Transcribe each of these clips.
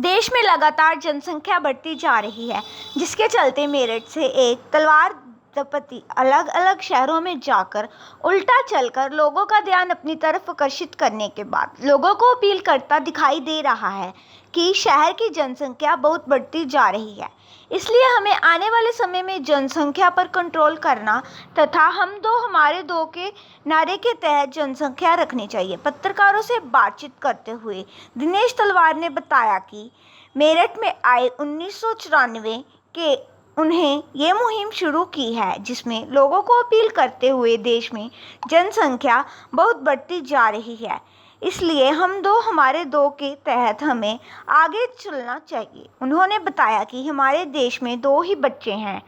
देश में लगातार जनसंख्या बढ़ती जा रही है, जिसके चलते मेरठ से एक तलवार दंपति अलग अलग शहरों में जाकर उल्टा चलकर लोगों का ध्यान अपनी तरफ आकर्षित करने के बाद लोगों को अपील करता दिखाई दे रहा है कि शहर की जनसंख्या बहुत बढ़ती जा रही है, इसलिए हमें आने वाले समय में जनसंख्या पर कंट्रोल करना तथा हम दो हमारे दो के नारे के तहत जनसंख्या रखनी चाहिए। पत्रकारों से बातचीत करते हुए दिनेश तलवार ने बताया कि मेरठ में आए 1994 के उन्हें ये मुहिम शुरू की है, जिसमें लोगों को अपील करते हुए देश में जनसंख्या बहुत बढ़ती जा रही है, इसलिए हम दो हमारे दो के तहत हमें आगे चलना चाहिए। उन्होंने बताया कि हमारे देश में 2 ही बच्चे हैं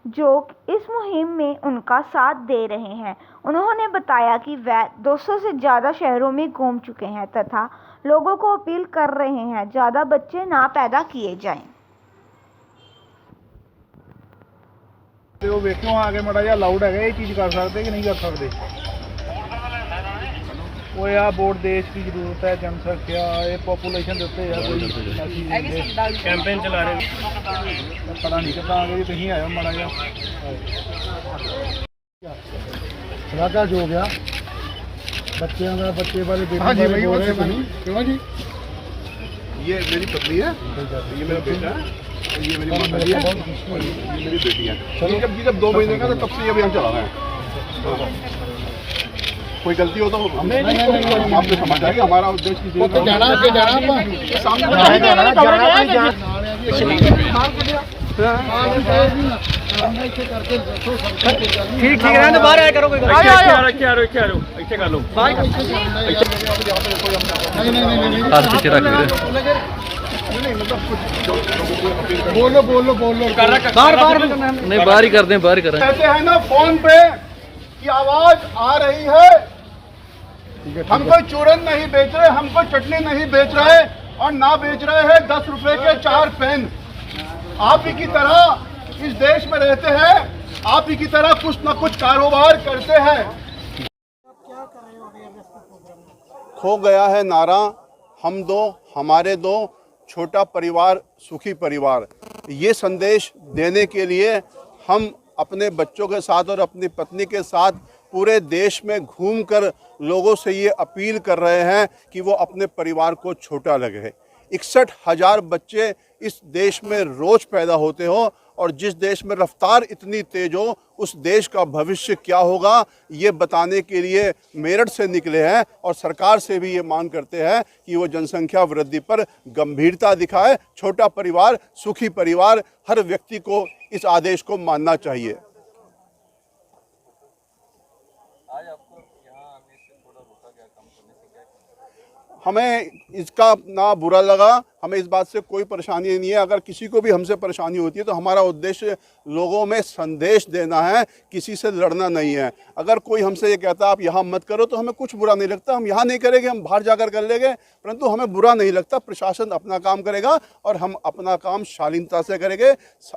जो इस मुहिम में उनका साथ दे रहे हैं। उन्होंने बताया कि वह 200 से ज़्यादा शहरों में घूम चुके हैं तथा लोगों को अपील कर रहे हैं ज़्यादा बच्चे ना पैदा किए जाएं। तो वेखो आगे माड़ा जिहा लाउड है, ये चीज़ कर सकते कि नहीं कर सकते। वो यार बोर्ड देश की जरूरत है, जनसंख्या ये पॉपुलेशन देते हैं कोई कैंपेन चला रहे पता नहीं कितना आगे कहीं आया माड़ा जिहा सलाका जो हो गया बच्चों का बच्चे वाले क्यों जी। ये मेरी पत्नी है, ये मेरा बेटा है, ये मेरी माता जी है और ये मेरी बेटी है। चलो जब 2 महीने का तो तब से ये अभियान चला रहे हैं। कोई गलती हो तो आपने समझ आएगा हमारा उद्देश्य की ठीक रहने बाहर आया करो कर लो बोलो नहीं बाहर ही कर दें कहते हैं ना फोन पे की आवाज आ रही है, हम कोई चूरन नहीं बेच रहे, हम कोई चटनी नहीं बेच रहे और ना बेच रहे हैं 10 रुपए के 4 पेन। आप ही की तरह इस देश में रहते हैं, आप ही की तरह कुछ न कुछ कारोबार करते हैं। खो गया है नारा हम दो हमारे दो, छोटा परिवार सुखी परिवार। ये संदेश देने के लिए हम अपने बच्चों के साथ और अपनी पत्नी के साथ पूरे देश में घूमकर लोगों से ये अपील कर रहे हैं कि वो अपने परिवार को छोटा लगे। 61,000 बच्चे इस देश में रोज पैदा होते हो और जिस देश में रफ्तार इतनी तेज हो उस देश का भविष्य क्या होगा, ये बताने के लिए मेरठ से निकले हैं और सरकार से भी ये मांग करते हैं कि वो जनसंख्या वृद्धि पर गंभीरता दिखाए। छोटा परिवार सुखी परिवार, हर व्यक्ति को इस आदेश को मानना चाहिए। हमें इसका ना बुरा लगा, हमें इस बात से कोई परेशानी नहीं है। अगर किसी को भी हमसे परेशानी होती है तो हमारा उद्देश्य लोगों में संदेश देना है, किसी से लड़ना नहीं है। अगर कोई हमसे ये कहता है आप यहाँ मत करो तो हमें कुछ बुरा नहीं लगता, हम यहाँ नहीं करेंगे, हम बाहर जाकर कर लेंगे, परंतु हमें बुरा नहीं लगता। प्रशासन अपना काम करेगा और हम अपना काम शालीनता से करेंगे,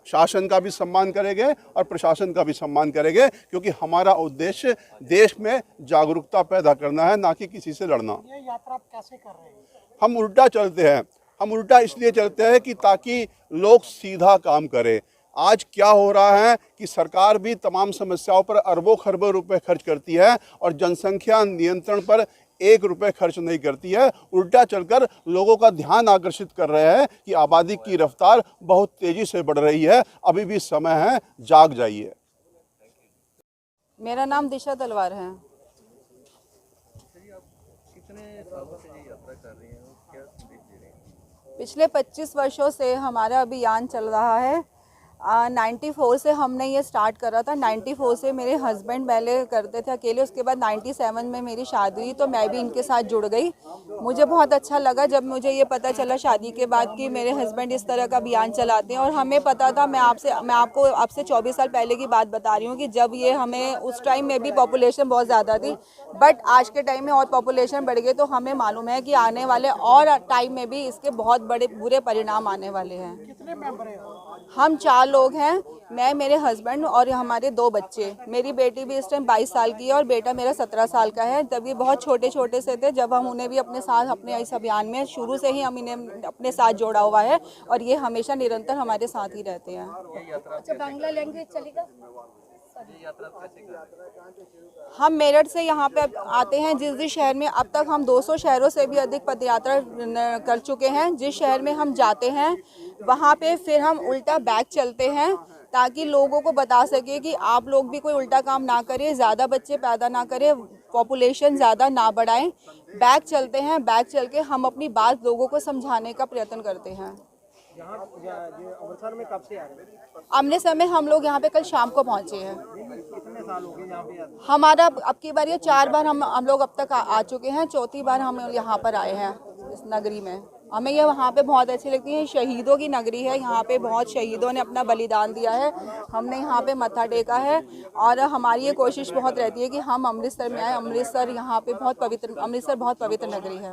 शासन का भी सम्मान करेंगे और प्रशासन का भी सम्मान करेंगे, क्योंकि हमारा उद्देश्य देश में जागरूकता पैदा करना है, ना कि किसी से लड़ना। ये यात्रा आप कैसे कर रहे हैं? हम उल्टा चलते हैं, हम उल्टा इसलिए चलते हैं कि ताकि लोग सीधा काम करें। आज क्या हो रहा है कि सरकार भी तमाम समस्याओं पर अरबों खरबों रुपए खर्च करती है और जनसंख्या नियंत्रण पर 1 रुपये खर्च नहीं करती है। उल्टा चलकर लोगों का ध्यान आकर्षित कर रहे हैं कि आबादी की रफ्तार बहुत तेजी से बढ़ रही है, अभी भी समय है, जाग जाइए। मेरा नाम दिशा तलवार है। पिछले 25 वर्षों से हमारा अभियान चल रहा है। 94 से हमने ये स्टार्ट करा था। 94 से मेरे हस्बैंड पहले करते थे अकेले, उसके बाद 97 में मेरी शादी हुई तो मैं भी इनके साथ जुड़ गई। मुझे बहुत अच्छा लगा जब मुझे ये पता चला शादी के बाद कि मेरे हस्बैंड इस तरह का अभियान चलाते हैं। और हमें पता था, मैं आपको अब से 24 साल पहले की बात बता रही हूँ कि जब ये हमें उस टाइम में भी पॉपुलेशन बहुत ज़्यादा थी, बट आज के टाइम में और पॉपुलेशन बढ़ गई, तो हमें मालूम है कि आने वाले और टाइम में भी इसके बहुत बड़े बुरे परिणाम आने वाले हैं। कितने मेंबर हैं? हम 4 लोग हैं, मैं, मेरे हस्बैंड और हमारे 2 बच्चे। मेरी बेटी भी इस टाइम 22 साल की है और बेटा मेरा 17 साल का है। तब ये बहुत छोटे छोटे से थे जब हम उन्हें भी अपने साथ, अपने इस अभियान में शुरू से ही हम इन्हें अपने साथ जोड़ा हुआ है और ये हमेशा निरंतर हमारे साथ ही रहते हैं। अच्छा, बांग्ला लैंग्वेज चलेगा? हम मेरठ से यहाँ पे आते हैं। जिस शहर में अब तक हम 200 शहरों से भी अधिक पदयात्रा कर चुके हैं, जिस शहर में हम जाते हैं वहाँ पे फिर हम उल्टा बैक चलते हैं ताकि लोगों को बता सके कि आप लोग भी कोई उल्टा काम ना करें, ज़्यादा बच्चे पैदा ना करें, पॉपुलेशन ज़्यादा ना बढ़ाएं। बैक चलते हैं, बैक चल के हम अपनी बात लोगों को समझाने का प्रयत्न करते हैं। अमृतसर में कब से आ रहे हैं? अमृतसर में हम लोग यहाँ पे कल शाम को पहुँचे हैं। कितने साल हो गए यहाँ पे? हमारा अब की बार ये 4 बार हम लोग अब तक आ चुके हैं। 4थी बार हम यहाँ पर आए हैं इस नगरी में। हमें ये वहाँ पे बहुत अच्छी लगती है। शहीदों की नगरी है, यहाँ पे बहुत शहीदों ने अपना बलिदान दिया है। हमने यहाँ पे मत्था टेका है और हमारी ये कोशिश बहुत रहती है कि हम अमृतसर में आए। अमृतसर यहाँ पे बहुत पवित्र, अमृतसर बहुत पवित्र नगरी है।